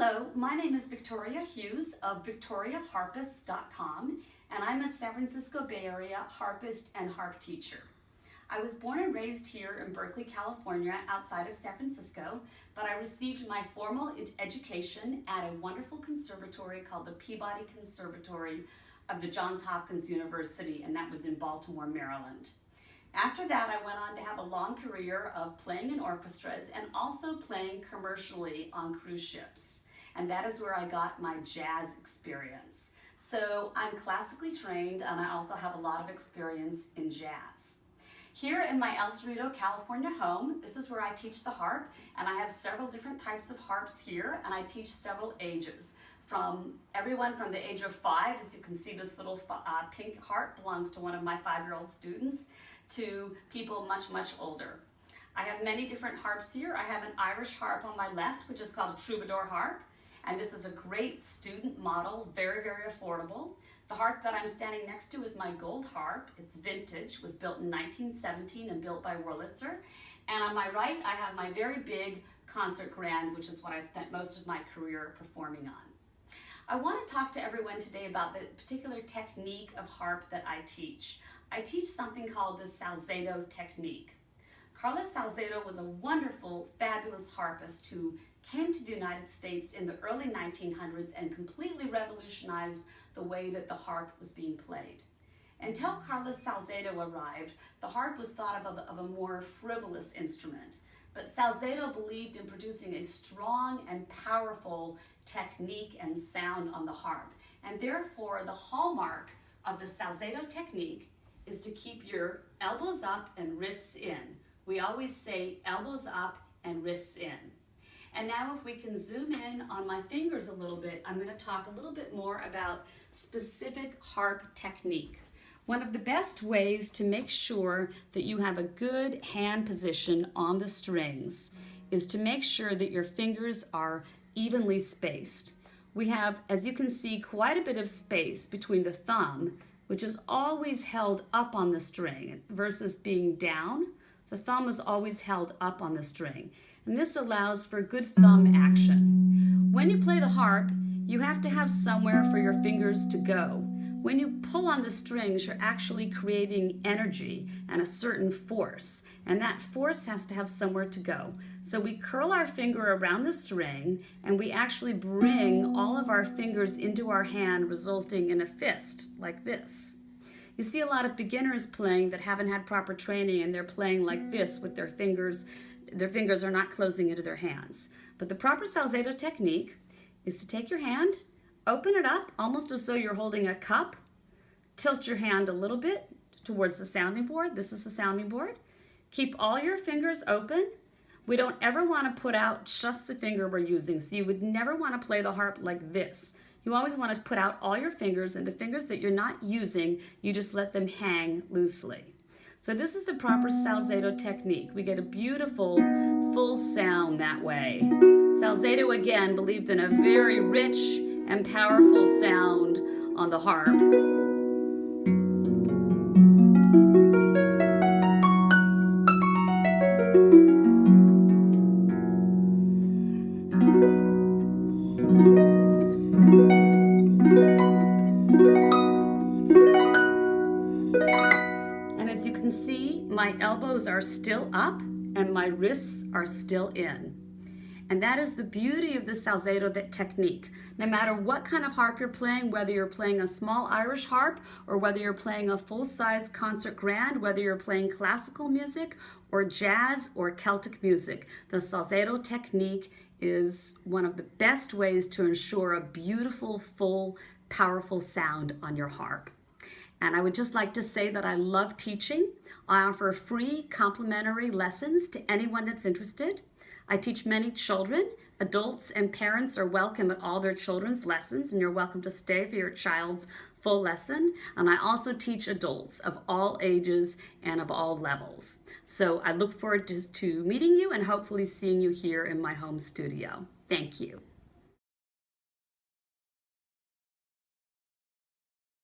Hello, my name is Victoria Hughes of VictoriaHarpist.com, and I'm a San Francisco Bay Area harpist and harp teacher. I was born and raised here in Berkeley, California, outside of San Francisco, but I received my formal education at a wonderful conservatory called the Peabody Conservatory of the Johns Hopkins University, and that was in Baltimore, Maryland. After that, I went on to have a long career of playing in orchestras and also playing commercially on cruise ships. And that is where I got my jazz experience. So I'm classically trained, and I also have a lot of experience in jazz. Here in my El Cerrito, California home, this is where I teach the harp, and I have several different types of harps here, and I teach several ages. From everyone from the age of 5, as you can see, this little pink harp belongs to one of my 5-year-old students, to people much, much older. I have many different harps here. I have an Irish harp on my left, which is called a troubadour harp, and this is a great student model, very, very affordable. The harp that I'm standing next to is my gold harp. It's vintage, was built in 1917 and built by Wurlitzer. And on my right, I have my very big concert grand, which is what I spent most of my career performing on. I want to talk to everyone today about the particular technique of harp that I teach. I teach something called the Salzedo technique. Carlos Salzedo was a wonderful, fabulous harpist who came to the United States in the early 1900s and completely revolutionized the way that the harp was being played. Until Carlos Salzedo arrived, the harp was thought of a more frivolous instrument. But Salzedo believed in producing a strong and powerful technique and sound on the harp. And therefore, the hallmark of the Salzedo technique is to keep your elbows up and wrists in. We always say elbows up and wrists in. And now if we can zoom in on my fingers a little bit, I'm going to talk a little bit more about specific harp technique. One of the best ways to make sure that you have a good hand position on the strings is to make sure that your fingers are evenly spaced. We have, as you can see, quite a bit of space between the thumb, which is always held up on the string, versus being down. The thumb is always held up on the string. And this allows for good thumb action. When you play the harp, you have to have somewhere for your fingers to go. When you pull on the strings, you're actually creating energy and a certain force, and that force has to have somewhere to go. So we curl our finger around the string, and we actually bring all of our fingers into our hand, resulting in a fist, like this. You see a lot of beginners playing that haven't had proper training, and they're playing like this with their fingers. Their fingers are not closing into their hands. But the proper Salzedo technique is to take your hand, open it up almost as though you're holding a cup. Tilt your hand a little bit towards the sounding board. This is the sounding board. Keep all your fingers open. We don't ever want to put out just the finger we're using, so you would never want to play the harp like this. You always want to put out all your fingers, and the fingers that you're not using, you just let them hang loosely. So this is the proper Salzedo technique. We get a beautiful, full sound that way. Salzedo, again, believed in a very rich and powerful sound on the harp. And as you can see, my elbows are still up and my wrists are still in. And that is the beauty of the Salzedo technique. No matter what kind of harp you're playing, whether you're playing a small Irish harp or whether you're playing a full-size concert grand, whether you're playing classical music or jazz or Celtic music, the Salzedo technique is one of the best ways to ensure a beautiful, full, powerful sound on your harp. And I would just like to say that I love teaching. I offer free complimentary lessons to anyone that's interested. I teach many children. Adults and parents are welcome at all their children's lessons, and you're welcome to stay for your child's full lesson. And I also teach adults of all ages and of all levels. So I look forward to meeting you and hopefully seeing you here in my home studio. Thank you.